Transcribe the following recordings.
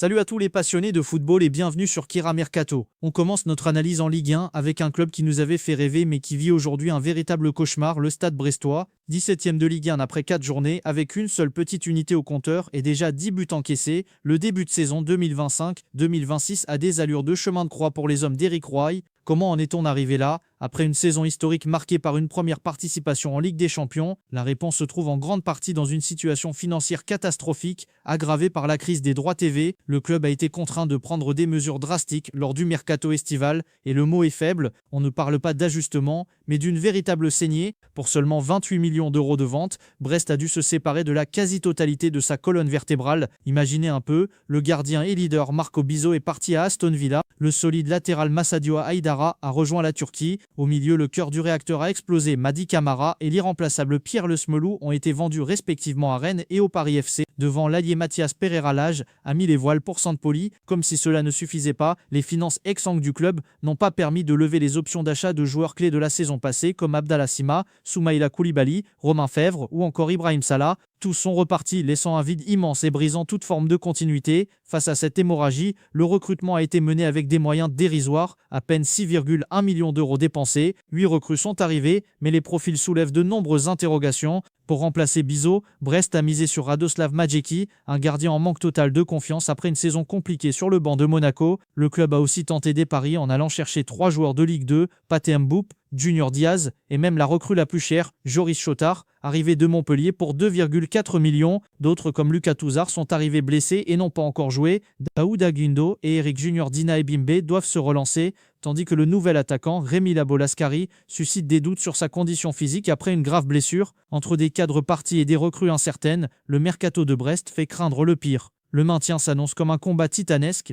Salut à tous les passionnés de football et bienvenue sur Kira Mercato. On commence notre analyse en Ligue 1 avec un club qui nous avait fait rêver mais qui vit aujourd'hui un véritable cauchemar, le Stade Brestois. 17e de Ligue 1 après 4 journées, avec une seule petite unité au compteur et déjà 10 buts encaissés. Le début de saison 2025-2026 a des allures de chemin de croix pour les hommes d'Éric Roy. Comment en est-on arrivé là? Après une saison historique marquée par une première participation en Ligue des Champions, la réponse se trouve en grande partie dans une situation financière catastrophique, aggravée par la crise des droits TV. Le club a été contraint de prendre des mesures drastiques lors du mercato estival, et le mot est faible, on ne parle pas d'ajustement, mais d'une véritable saignée. Pour seulement 28 millions d'euros de vente, Brest a dû se séparer de la quasi-totalité de sa colonne vertébrale. Imaginez un peu, le gardien et leader Marco Bizot est parti à Aston Villa, le solide latéral Massadio Haïdara a rejoint la Turquie. Au milieu, le cœur du réacteur a explosé. Madi Camara et l'irremplaçable Pierre Le Smelou ont été vendus respectivement à Rennes et au Paris FC. Devant l'allié Mathias Pereira Lage a mis les voiles pour Saint-Pauli. Comme si cela ne suffisait pas, les finances exsangues du club n'ont pas permis de lever les options d'achat de joueurs clés de la saison passée comme Abdallah Sima, Soumaïla Koulibaly, Romain Fèvre ou encore Ibrahim Salah. Tous sont repartis, laissant un vide immense et brisant toute forme de continuité. Face à cette hémorragie, le recrutement a été mené avec des moyens dérisoires, à peine 6,1 millions d'euros dépensés. 8 recrues sont arrivées, mais les profils soulèvent de nombreuses interrogations. Pour remplacer Bizot, Brest a misé sur Radoslav Majecki, un gardien en manque total de confiance après une saison compliquée sur le banc de Monaco. Le club a aussi tenté des paris en allant chercher 3 joueurs de Ligue 2, Pathé Mboup, Junior Diaz et même la recrue la plus chère, Joris Chotard, arrivé de Montpellier pour 2,4 millions. D'autres comme Lucas Touzard sont arrivés blessés et n'ont pas encore joué. Daouda Guindo et Eric Junior Dina Ebimbe doivent se relancer, tandis que le nouvel attaquant, Rémi Labo-Lascari, suscite des doutes sur sa condition physique après une grave blessure. Entre des cadres partis et des recrues incertaines, le mercato de Brest fait craindre le pire. Le maintien s'annonce comme un combat titanesque.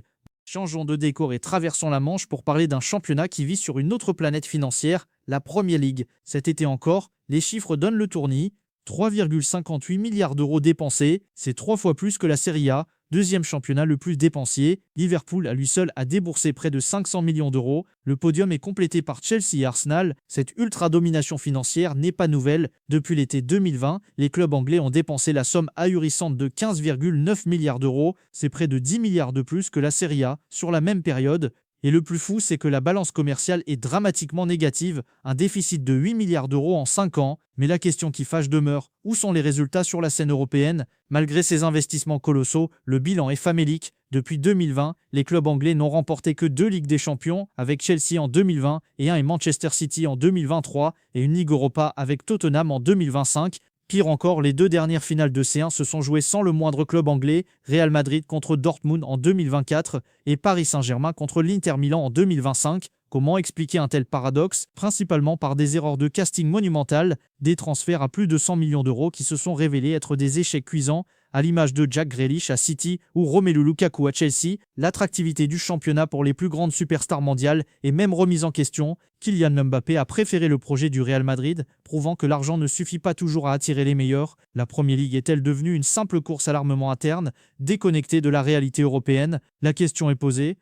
Changeons de décor et traversons la Manche pour parler d'un championnat qui vit sur une autre planète financière, la Premier League. Cet été encore, les chiffres donnent le tournis. 3,58 milliards d'euros dépensés, c'est 3 fois plus que la Serie A, deuxième championnat le plus dépensier. Liverpool à lui seul a déboursé près de 500 millions d'euros. Le podium est complété par Chelsea et Arsenal. Cette ultra-domination financière n'est pas nouvelle. Depuis l'été 2020, les clubs anglais ont dépensé la somme ahurissante de 15,9 milliards d'euros. C'est près de 10 milliards de plus que la Serie A sur la même période. Et le plus fou, c'est que la balance commerciale est dramatiquement négative, un déficit de 8 milliards d'euros en 5 ans. Mais la question qui fâche demeure, où sont les résultats sur la scène européenne? Malgré ces investissements colossaux, le bilan est famélique. Depuis 2020, les clubs anglais n'ont remporté que 2 Ligues des Champions, avec Chelsea en 2020 et Manchester City en 2023, et une Ligue Europa avec Tottenham en 2025. Pire encore, les 2 dernières finales de C1 se sont jouées sans le moindre club anglais, Real Madrid contre Dortmund en 2024 et Paris Saint-Germain contre l'Inter Milan en 2025. Comment expliquer un tel paradoxe? Principalement par des erreurs de casting monumentales, des transferts à plus de 100 millions d'euros qui se sont révélés être des échecs cuisants, à l'image de Jack Grealish à City ou Romelu Lukaku à Chelsea. L'attractivité du championnat pour les plus grandes superstars mondiales est même remise en question. Kylian Mbappé a préféré le projet du Real Madrid, prouvant que l'argent ne suffit pas toujours à attirer les meilleurs. La Premier League est-elle devenue une simple course à l'armement interne, déconnectée de la réalité européenne? La question est posée.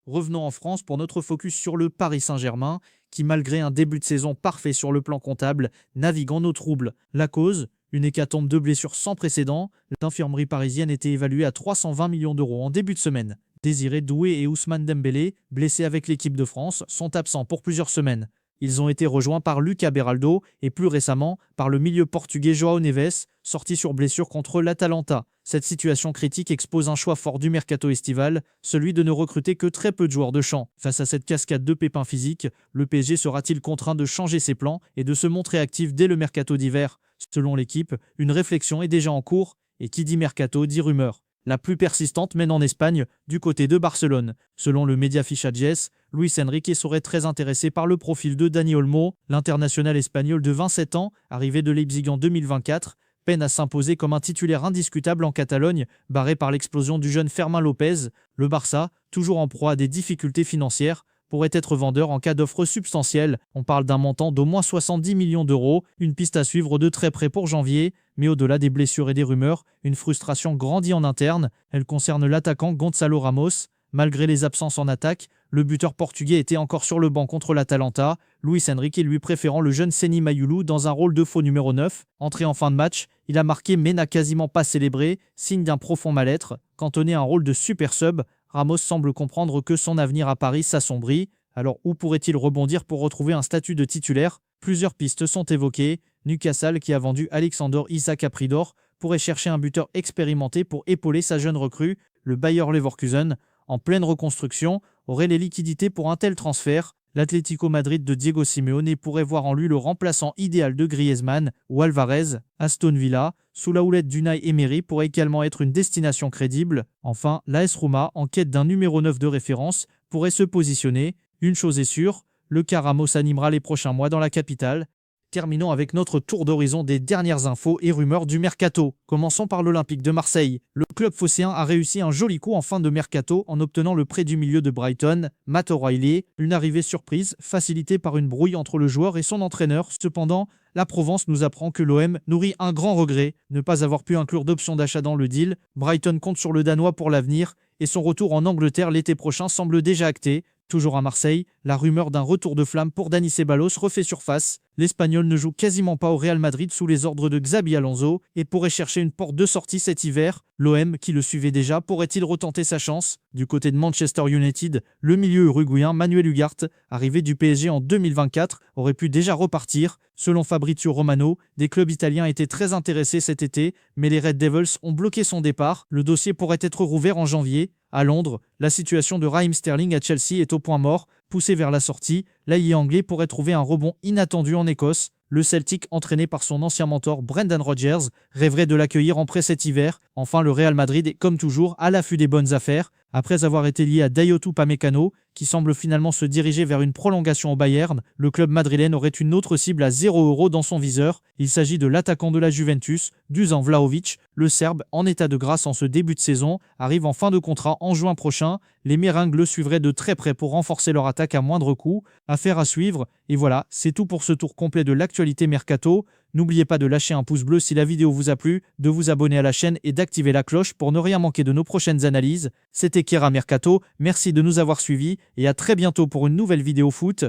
Revenons en France pour notre focus sur le Paris Saint-Germain, qui malgré un début de saison parfait sur le plan comptable, navigue en eau trouble. La cause? Une hécatombe de blessures sans précédent. L'infirmerie parisienne était évaluée à 320 millions d'euros en début de semaine. Désiré Doué et Ousmane Dembélé, blessés avec l'équipe de France, sont absents pour plusieurs semaines. Ils ont été rejoints par Lucas Beraldo et plus récemment par le milieu portugais João Neves, sorti sur blessure contre l'Atalanta. Cette situation critique expose un choix fort du mercato estival, celui de ne recruter que très peu de joueurs de champ. Face à cette cascade de pépins physiques, le PSG sera-t-il contraint de changer ses plans et de se montrer actif dès le mercato d'hiver? Selon l'équipe, une réflexion est déjà en cours, et qui dit mercato dit rumeur. La plus persistante mène en Espagne, du côté de Barcelone. Selon le média Fichajes, Luis Enrique serait très intéressé par le profil de Dani Olmo, l'international espagnol de 27 ans, arrivé de Leipzig en 2024, peine à s'imposer comme un titulaire indiscutable en Catalogne, barré par l'explosion du jeune Fermin Lopez. Le Barça, toujours en proie à des difficultés financières, pourrait être vendeur en cas d'offre substantielle. On parle d'un montant d'au moins 70 millions d'euros, une piste à suivre de très près pour janvier. Mais au-delà des blessures et des rumeurs, une frustration grandit en interne. Elle concerne l'attaquant Gonzalo Ramos. Malgré les absences en attaque, Le buteur portugais était encore sur le banc contre l'Atalanta, Luis Enrique lui préférant le jeune Seny Mayulu dans un rôle de faux numéro 9. Entré en fin de match, il a marqué mais n'a quasiment pas célébré, signe d'un profond mal-être. Cantonné à un rôle de super sub, Ramos semble comprendre que son avenir à Paris s'assombrit. Alors où pourrait-il rebondir pour retrouver un statut de titulaire? Plusieurs pistes sont évoquées. Newcastle, qui a vendu Alexander Isak à prix d'or, pourrait chercher un buteur expérimenté pour épauler sa jeune recrue. Le Bayer Leverkusen, en pleine reconstruction, aurait les liquidités pour un tel transfert. L'Atlético Madrid de Diego Simeone pourrait voir en lui le remplaçant idéal de Griezmann ou Alvarez. Aston Villa, sous la houlette d'Unai Emery, pourrait également être une destination crédible. Enfin, l'AS Roma, en quête d'un numéro 9 de référence, pourrait se positionner. Une chose est sûre, le cas Ramos animera les prochains mois dans la capitale. Terminons avec notre tour d'horizon des dernières infos et rumeurs du mercato. Commençons par l'Olympique de Marseille. Le club phocéen a réussi un joli coup en fin de mercato en obtenant le prêt du milieu de Brighton, Matt O'Reilly, une arrivée surprise facilitée par une brouille entre le joueur et son entraîneur. Cependant, la Provence nous apprend que l'OM nourrit un grand regret, ne pas avoir pu inclure d'option d'achat dans le deal. Brighton compte sur le Danois pour l'avenir et son retour en Angleterre l'été prochain semble déjà acté. Toujours à Marseille, la rumeur d'un retour de flamme pour Dani Ceballos refait surface. L'Espagnol ne joue quasiment pas au Real Madrid sous les ordres de Xabi Alonso et pourrait chercher une porte de sortie cet hiver. L'OM, qui le suivait déjà, pourrait-il retenter sa chance? Du côté de Manchester United, le milieu uruguayen Manuel Ugarte, arrivé du PSG en 2024, aurait pu déjà repartir. Selon Fabrizio Romano, des clubs italiens étaient très intéressés cet été, mais les Red Devils ont bloqué son départ. Le dossier pourrait être rouvert en janvier. À Londres, la situation de Raheem Sterling à Chelsea est au point mort. Poussé vers la sortie, l'ailier anglais pourrait trouver un rebond inattendu en Écosse. Le Celtic, entraîné par son ancien mentor Brendan Rodgers, rêverait de l'accueillir en prêt cet hiver. Enfin, le Real Madrid est, comme toujours, à l'affût des bonnes affaires. Après avoir été lié à Dayot Upamecano, qui semble finalement se diriger vers une prolongation au Bayern, le club madrilène aurait une autre cible à 0 € dans son viseur. Il s'agit de l'attaquant de la Juventus, Dusan Vlahovic. Le Serbe, en état de grâce en ce début de saison, arrive en fin de contrat en juin prochain. Les Méringues le suivraient de très près pour renforcer leur attaque à moindre coût. Affaire à suivre. Et voilà, c'est tout pour ce tour complet de l'actualité mercato. N'oubliez pas de lâcher un pouce bleu si la vidéo vous a plu, de vous abonner à la chaîne et d'activer la cloche pour ne rien manquer de nos prochaines analyses. C'était Kera Mercato, merci de nous avoir suivis et à très bientôt pour une nouvelle vidéo foot.